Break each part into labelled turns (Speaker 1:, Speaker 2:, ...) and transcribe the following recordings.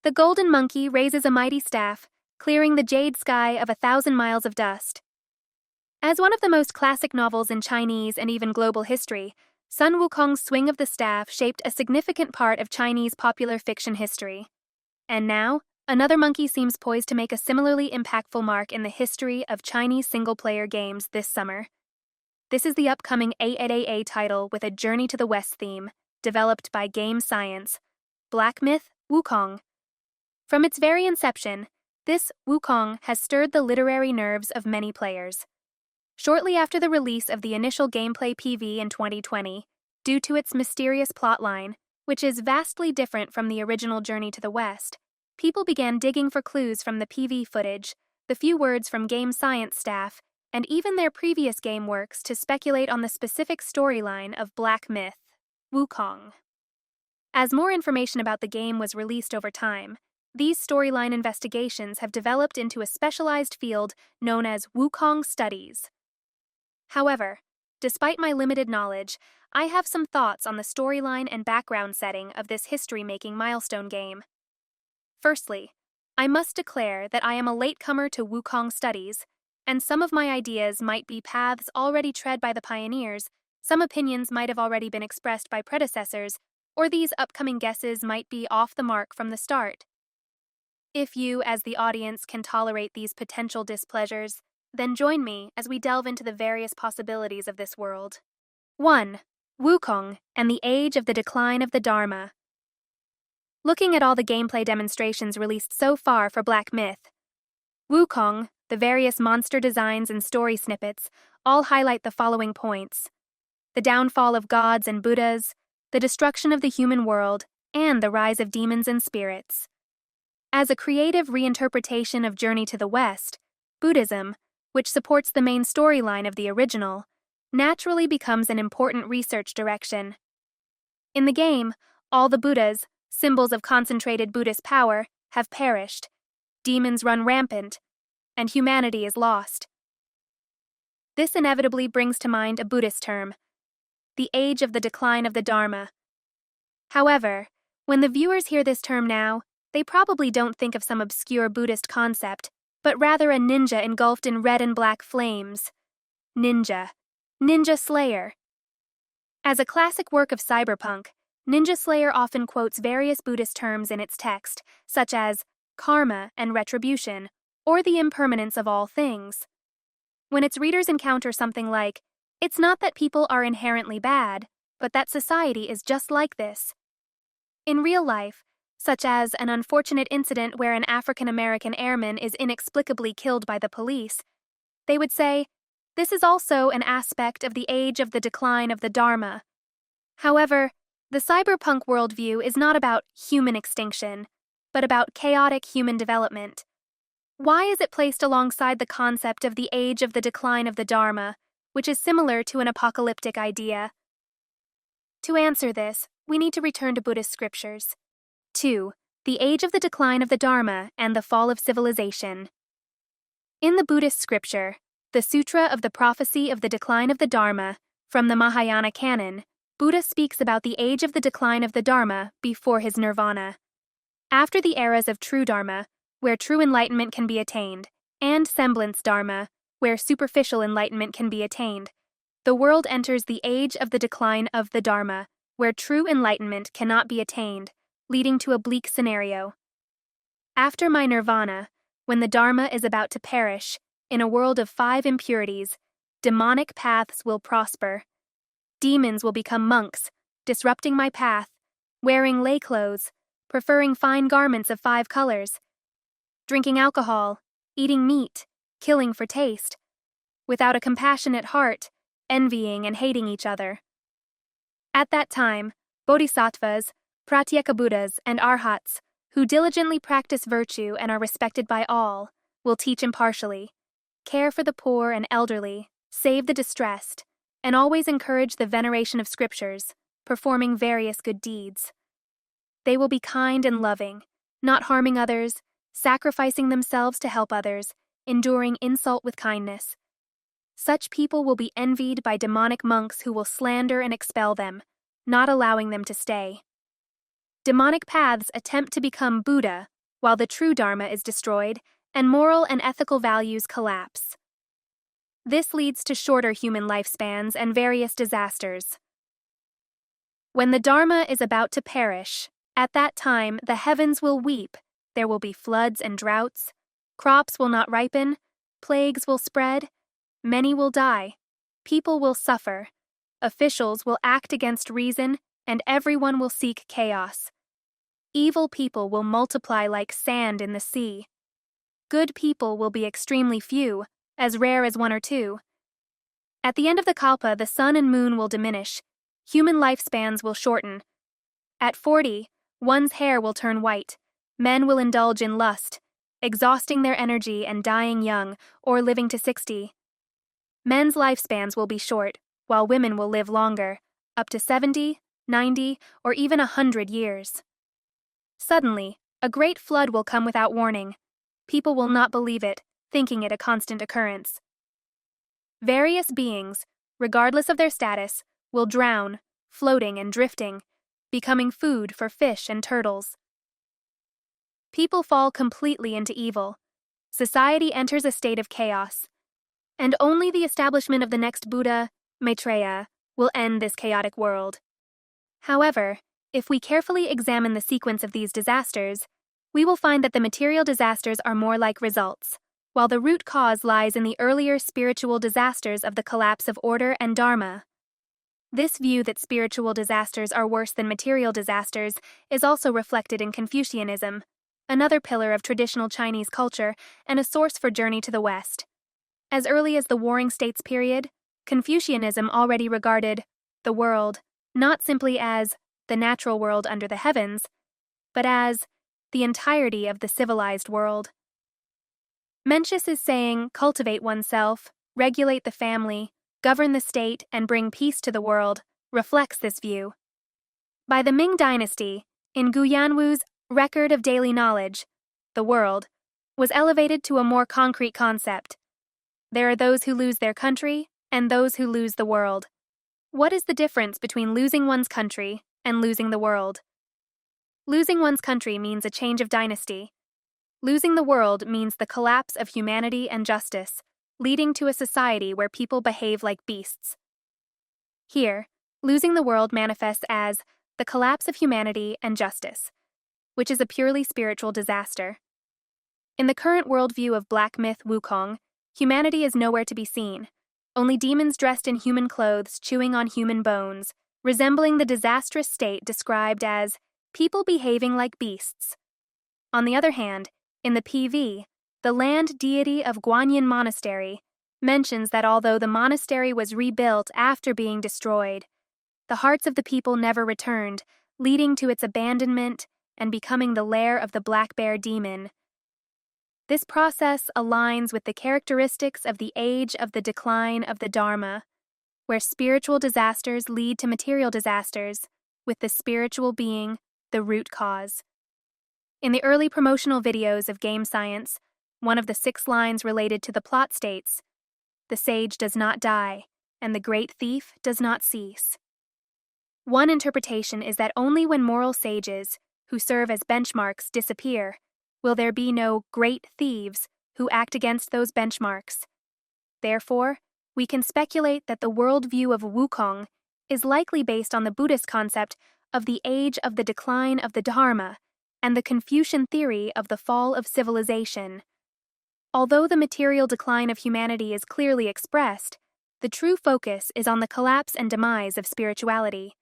Speaker 1: The golden monkey raises a mighty staff, clearing the jade sky of 1,000 miles of dust. As one of the most classic novels in Chinese and even global history, Sun Wukong's swing of the staff shaped a significant part of Chinese popular fiction history. And now, another monkey seems poised to make a similarly impactful mark in the history of Chinese single-player games this summer. This is the upcoming AAA title with a Journey to the West theme, developed by Game Science, Black Myth Wukong. From its very inception, this Wukong has stirred the literary nerves of many players. Shortly after the release of the initial gameplay PV in 2020, due to its mysterious plotline, which is vastly different from the original Journey to the West, people began digging for clues from the PV footage, the few words from Game Science staff, and even their previous game works to speculate on the specific storyline of Black Myth Wukong. As more information about the game was released over time, these storyline investigations have developed into a specialized field known as Wukong studies. However, despite my limited knowledge, I have some thoughts on the storyline and background setting of this history-making milestone game. Firstly, I must declare that I am a latecomer to Wukong studies, and some of my ideas might be paths already tread by the pioneers, some opinions might have already been expressed by predecessors, or these upcoming guesses might be off the mark from the start. If you, as the audience, can tolerate these potential displeasures, then join me as we delve into the various possibilities of this world. 1. Wukong and the Age of the Decline of the Dharma. Looking at all the gameplay demonstrations released so far for Black Myth Wukong, the various monster designs and story snippets all highlight the following points: the downfall of gods and Buddhas, the destruction of the human world, and the rise of demons and spirits. As a creative reinterpretation of Journey to the West, Buddhism, which supports the main storyline of the original, naturally becomes an important research direction. In the game, all the Buddhas, symbols of concentrated Buddhist power, have perished, demons run rampant, and humanity is lost. This inevitably brings to mind a Buddhist term, the Age of the Decline of the Dharma. However, when the viewers hear this term now, they probably don't think of some obscure Buddhist concept, but rather a ninja engulfed in red and black flames. Ninja Slayer. As a classic work of cyberpunk, Ninja Slayer often quotes various Buddhist terms in its text, such as karma and retribution, or the impermanence of all things. When its readers encounter something like, "It's not that people are inherently bad, but that society is just like this." In real life, such as an unfortunate incident where an African-American airman is inexplicably killed by the police, they would say, "This is also an aspect of the Age of the Decline of the Dharma." However, the cyberpunk worldview is not about human extinction, but about chaotic human development. Why is it placed alongside the concept of the Age of the Decline of the Dharma, which is similar to an apocalyptic idea? To answer this, we need to return to Buddhist scriptures. 2. The Age of the Decline of the Dharma and the Fall of Civilization. In the Buddhist scripture, the Sutra of the Prophecy of the Decline of the Dharma, from the Mahayana canon, Buddha speaks about the age of the decline of the Dharma before his nirvana. After the eras of true Dharma, where true enlightenment can be attained, and semblance Dharma, where superficial enlightenment can be attained, the world enters the age of the decline of the Dharma, where true enlightenment cannot be attained, leading to a bleak scenario. After my nirvana, when the Dharma is about to perish, in a world of 5 impurities, demonic paths will prosper. Demons will become monks, disrupting my path, wearing lay clothes, preferring fine garments of 5 colors, drinking alcohol, eating meat, killing for taste, without a compassionate heart, envying and hating each other. At that time, bodhisattvas, pratyeka Buddhas, and arhats, who diligently practice virtue and are respected by all, will teach impartially, care for the poor and elderly, save the distressed, and always encourage the veneration of scriptures, performing various good deeds. They will be kind and loving, not harming others, sacrificing themselves to help others, enduring insult with kindness. Such people will be envied by demonic monks who will slander and expel them, not allowing them to stay. Demonic paths attempt to become Buddha, while the true Dharma is destroyed, and moral and ethical values collapse. This leads to shorter human lifespans and various disasters. When the Dharma is about to perish, at that time the heavens will weep, there will be floods and droughts, crops will not ripen, plagues will spread, many will die, people will suffer, officials will act against reason, and everyone will seek chaos. Evil people will multiply like sand in the sea. Good people will be extremely few, as rare as one or two. At the end of the Kalpa, the sun and moon will diminish, human lifespans will shorten. At 40, one's hair will turn white, men will indulge in lust, exhausting their energy and dying young, or living to 60. Men's lifespans will be short, while women will live longer, up to 70, 90, or even 100 years. Suddenly, a great flood will come without warning. People will not believe it, thinking it a constant occurrence. Various beings, regardless of their status, will drown, floating and drifting, becoming food for fish and turtles. People fall completely into evil. Society enters a state of chaos. And only the establishment of the next Buddha, Maitreya, will end this chaotic world. However, if we carefully examine the sequence of these disasters, we will find that the material disasters are more like results, while the root cause lies in the earlier spiritual disasters of the collapse of order and dharma. This view that spiritual disasters are worse than material disasters is also reflected in Confucianism, another pillar of traditional Chinese culture and a source for Journey to the West. As early as the Warring States period, Confucianism already regarded the world not simply as the natural world under the heavens, but as the entirety of the civilized world. Mencius's saying, cultivate oneself, regulate the family, govern the state, and bring peace to the world, reflects this view. By the Ming Dynasty, in Gu Yanwu's Record of Daily Knowledge, the world was elevated to a more concrete concept. There are those who lose their country and those who lose the world. What is the difference between losing one's country and losing the world? Losing one's country means a change of dynasty. Losing the world means the collapse of humanity and justice, leading to a society where people behave like beasts. Here, losing the world manifests as the collapse of humanity and justice, which is a purely spiritual disaster. In the current worldview of black myth Wukong, humanity is nowhere to be seen, only demons dressed in human clothes chewing on human bones, resembling the disastrous state described as people behaving like beasts. On the other hand, in the PV, the land deity of Guanyin Monastery mentions that although the monastery was rebuilt after being destroyed, the hearts of the people never returned, leading to its abandonment and becoming the lair of the black bear demon. This process aligns with the characteristics of the age of the decline of the Dharma, where spiritual disasters lead to material disasters, with the spiritual being the root cause. In the early promotional videos of Game Science, one of the 6 lines related to the plot states, "The sage does not die, and the great thief does not cease." One interpretation is that only when moral sages, who serve as benchmarks, disappear, will there be no great thieves who act against those benchmarks. Therefore, we can speculate that the worldview of Wukong is likely based on the Buddhist concept of the age of the decline of the Dharma and the Confucian theory of the fall of civilization. Although the material decline of humanity is clearly expressed, the true focus is on the collapse and demise of spirituality.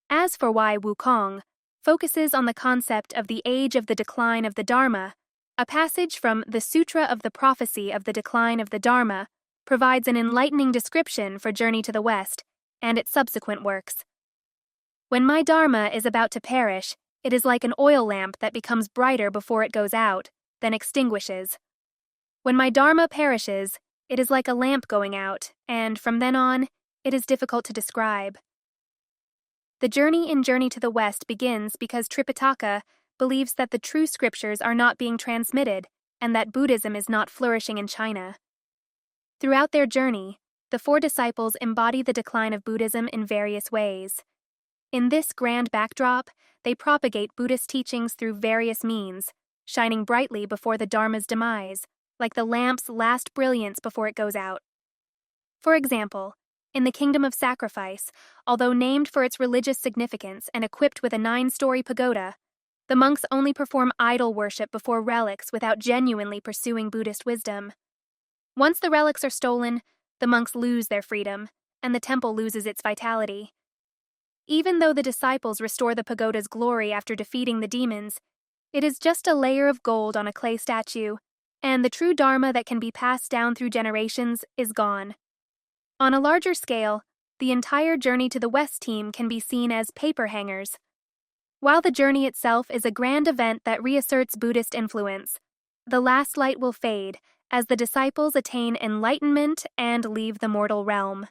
Speaker 1: As for why Wukong focuses on the concept of the age of the decline of the Dharma, a passage from the Sutra of the Prophecy of the Decline of the Dharma provides an enlightening description for Journey to the West and its subsequent works. When my Dharma is about to perish, it is like an oil lamp that becomes brighter before it goes out, then extinguishes. When my Dharma perishes, it is like a lamp going out, and from then on, it is difficult to describe. The journey in Journey to the West begins because Tripitaka believes that the true scriptures are not being transmitted and that Buddhism is not flourishing in China. Throughout their journey, the 4 disciples embody the decline of Buddhism in various ways. In this grand backdrop, they propagate Buddhist teachings through various means, shining brightly before the Dharma's demise, like the lamp's last brilliance before it goes out. For example, in the Kingdom of Sacrifice, although named for its religious significance and equipped with a 9-story pagoda, the monks only perform idol worship before relics without genuinely pursuing Buddhist wisdom. Once the relics are stolen, the monks lose their freedom, and the temple loses its vitality. Even though the disciples restore the pagoda's glory after defeating the demons, it is just a layer of gold on a clay statue, and the true Dharma that can be passed down through generations is gone. On a larger scale, the entire Journey to the West team can be seen as paper hangers. While the journey itself is a grand event that reasserts Buddhist influence, the last light will fade as the disciples attain enlightenment and leave the mortal realm.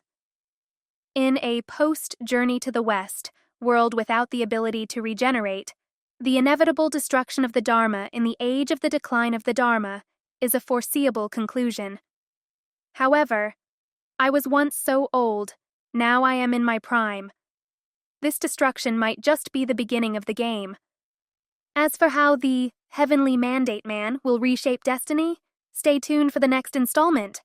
Speaker 1: In a post-Journey to the West world without the ability to regenerate, the inevitable destruction of the Dharma in the age of the decline of the Dharma is a foreseeable conclusion. However, I was once so old, now I am in my prime. This destruction might just be the beginning of the game. As for how the Heavenly Mandate Man will reshape destiny, stay tuned for the next installment.